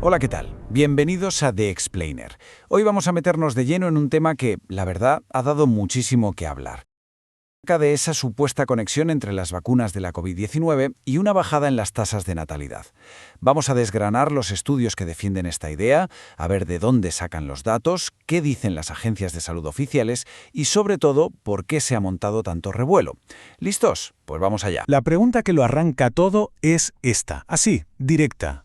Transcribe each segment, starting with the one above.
Hola, ¿qué tal? Bienvenidos a The Explainer. Hoy vamos a meternos de lleno en un tema que, la verdad, ha dado muchísimo que hablar. Acerca de esa supuesta conexión entre las vacunas de la COVID-19 y una bajada en las tasas de natalidad. Vamos a desgranar los estudios que defienden esta idea, a ver de dónde sacan los datos, qué dicen las agencias de salud oficiales y, sobre todo, por qué se ha montado tanto revuelo. ¿Listos? Pues vamos allá. La pregunta que lo arranca todo es esta, así, directa.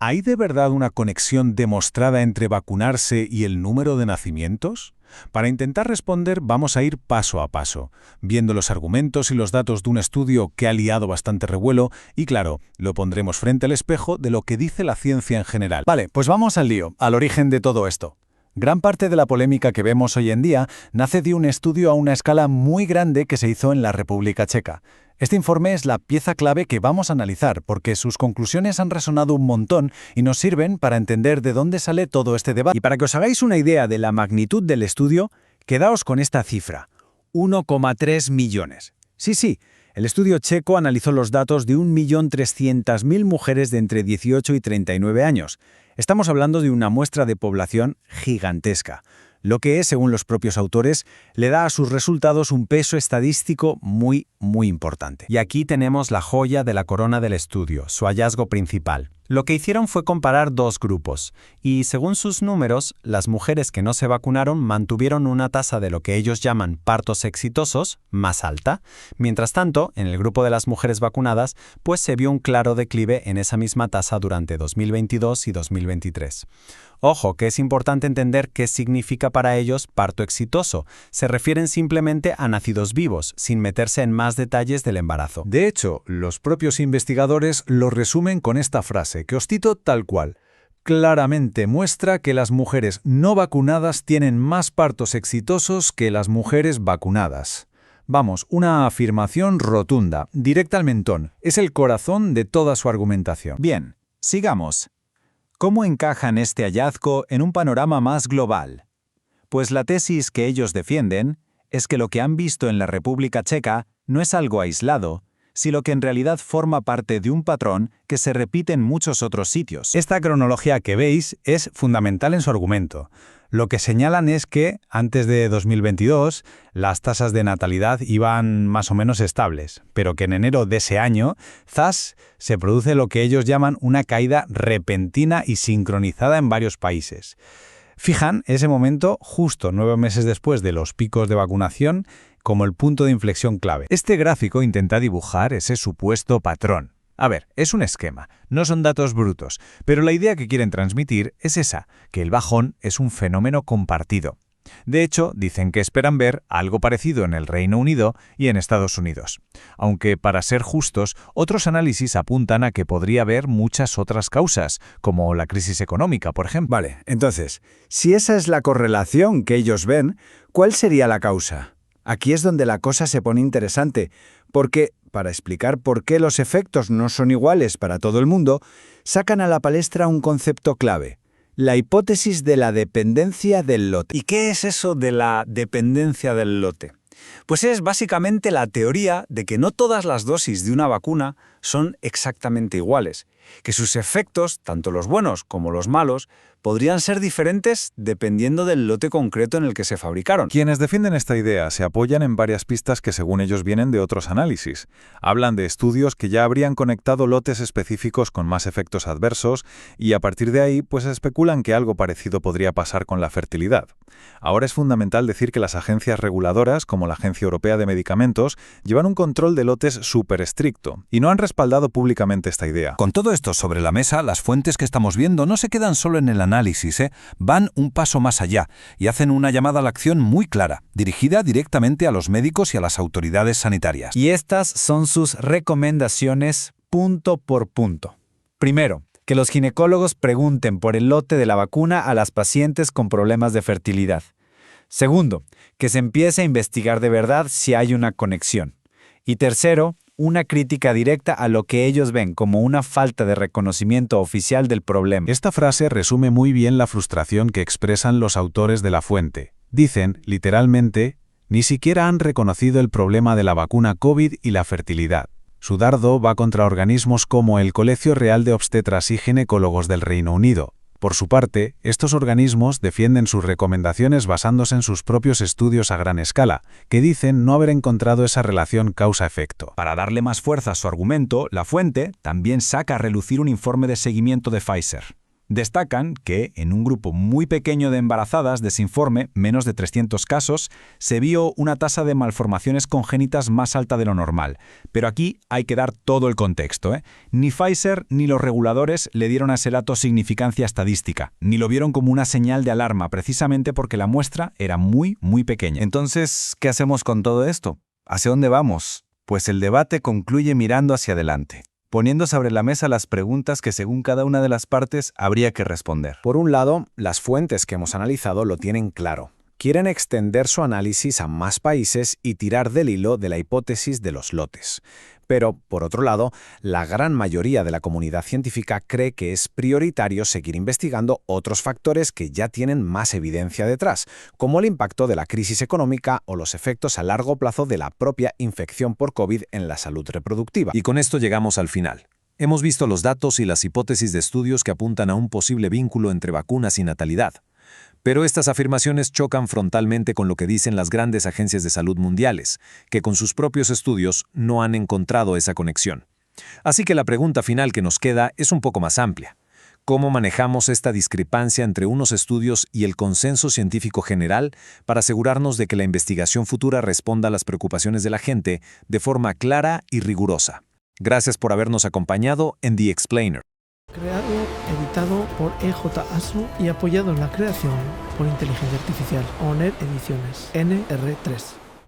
¿Hay de verdad una conexión demostrada entre vacunarse y el número de nacimientos? Para intentar responder vamos a ir paso a paso, viendo los argumentos y los datos de un estudio que ha liado bastante revuelo y, claro, lo pondremos frente al espejo de lo que dice la ciencia en general. Vale, pues vamos al lío, al origen de todo esto. Gran parte de la polémica que vemos hoy en día nace de un estudio a una escala muy grande que se hizo en la República Checa. Este informe es la pieza clave que vamos a analizar porque sus conclusiones han resonado un montón y nos sirven para entender de dónde sale todo este debate. Y para que os hagáis una idea de la magnitud del estudio, quedaos con esta cifra, 1,3 millones. Sí, el estudio checo analizó los datos de 1.300.000 mujeres de entre 18 y 39 años. Estamos hablando de una muestra de población gigantesca, lo que, según los propios autores, le da a sus resultados un peso estadístico muy importante. Y aquí tenemos la joya de la corona del estudio, su hallazgo principal. Lo que hicieron fue comparar dos grupos, y según sus números, las mujeres que no se vacunaron mantuvieron una tasa de lo que ellos llaman partos exitosos más alta. Mientras tanto, en el grupo de las mujeres vacunadas, pues se vio un claro declive en esa misma tasa durante 2022 y 2023. Ojo, que es importante entender qué significa para ellos parto exitoso. Se refieren simplemente a nacidos vivos, sin meterse en más detalles del embarazo. De hecho, los propios investigadores lo resumen con esta frase, que os cito tal cual. Claramente muestra que las mujeres no vacunadas tienen más partos exitosos que las mujeres vacunadas. Vamos, una afirmación rotunda, directa al mentón. Es el corazón de toda su argumentación. Bien, sigamos. ¿Cómo encajan este hallazgo en un panorama más global? Pues la tesis que ellos defienden es que lo que han visto en la República Checa no es algo aislado, sino que en realidad forma parte de un patrón que se repite en muchos otros sitios. Esta cronología que veis es fundamental en su argumento. Lo que señalan es que, antes de 2022, las tasas de natalidad iban más o menos estables, pero que en enero de ese año, ¡zas!, se produce lo que ellos llaman una caída repentina y sincronizada en varios países. Fijan ese momento justo 9 meses después de los picos de vacunación como el punto de inflexión clave. Este gráfico intenta dibujar ese supuesto patrón. A ver, es un esquema, no son datos brutos, pero la idea que quieren transmitir es esa, que el bajón es un fenómeno compartido. De hecho, dicen que esperan ver algo parecido en el Reino Unido y en Estados Unidos. Aunque, para ser justos, otros análisis apuntan a que podría haber muchas otras causas, como la crisis económica, por ejemplo. Vale, entonces, si esa es la correlación que ellos ven, ¿cuál sería la causa? Aquí es donde la cosa se pone interesante, porque, para explicar por qué los efectos no son iguales para todo el mundo, sacan a la palestra un concepto clave, la hipótesis de la dependencia del lote. ¿Y qué es eso de la dependencia del lote? Pues es básicamente la teoría de que no todas las dosis de una vacuna son exactamente iguales, que sus efectos, tanto los buenos como los malos, podrían ser diferentes dependiendo del lote concreto en el que se fabricaron. Quienes defienden esta idea se apoyan en varias pistas que según ellos vienen de otros análisis. Hablan de estudios que ya habrían conectado lotes específicos con más efectos adversos y a partir de ahí pues especulan que algo parecido podría pasar con la fertilidad. Ahora es fundamental decir que las agencias reguladoras, como la Agencia Europea de Medicamentos, llevan un control de lotes súper estricto y no han respaldado públicamente esta idea. Con todo esto sobre la mesa, las fuentes que estamos viendo no se quedan solo en el análisis, van un paso más allá y hacen una llamada a la acción muy clara, dirigida directamente a los médicos y a las autoridades sanitarias. Y estas son sus recomendaciones punto por punto. Primero, que los ginecólogos pregunten por el lote de la vacuna a las pacientes con problemas de fertilidad. Segundo, que se empiece a investigar de verdad si hay una conexión. Y tercero, una crítica directa a lo que ellos ven como una falta de reconocimiento oficial del problema. Esta frase resume muy bien la frustración que expresan los autores de la fuente. Dicen, literalmente, ni siquiera han reconocido el problema de la vacuna COVID y la fertilidad. Su dardo va contra organismos como el Colegio Real de Obstetras y Ginecólogos del Reino Unido. Por su parte, estos organismos defienden sus recomendaciones basándose en sus propios estudios a gran escala, que dicen no haber encontrado esa relación causa-efecto. Para darle más fuerza a su argumento, la fuente también saca a relucir un informe de seguimiento de Pfizer. Destacan que, en un grupo muy pequeño de embarazadas de ese informe, menos de 300 casos, se vio una tasa de malformaciones congénitas más alta de lo normal. Pero aquí hay que dar todo el contexto, ¿eh? Ni Pfizer ni los reguladores le dieron a ese dato significancia estadística, ni lo vieron como una señal de alarma, precisamente porque la muestra era muy, muy pequeña. Entonces, ¿qué hacemos con todo esto? ¿Hacia dónde vamos? Pues el debate concluye mirando hacia adelante, poniendo sobre la mesa las preguntas que según cada una de las partes habría que responder. Por un lado, las fuentes que hemos analizado lo tienen claro. Quieren extender su análisis a más países y tirar del hilo de la hipótesis de los lotes. Pero, por otro lado, la gran mayoría de la comunidad científica cree que es prioritario seguir investigando otros factores que ya tienen más evidencia detrás, como el impacto de la crisis económica o los efectos a largo plazo de la propia infección por COVID en la salud reproductiva. Y con esto llegamos al final. Hemos visto los datos y las hipótesis de estudios que apuntan a un posible vínculo entre vacunas y natalidad. Pero estas afirmaciones chocan frontalmente con lo que dicen las grandes agencias de salud mundiales, que con sus propios estudios no han encontrado esa conexión. Así que la pregunta final que nos queda es un poco más amplia. ¿Cómo manejamos esta discrepancia entre unos estudios y el consenso científico general para asegurarnos de que la investigación futura responda a las preocupaciones de la gente de forma clara y rigurosa? Gracias por habernos acompañado en The Explainer. Creado, editado por EJ Asu y apoyado en la creación por inteligencia artificial. ONER Ediciones, NR3.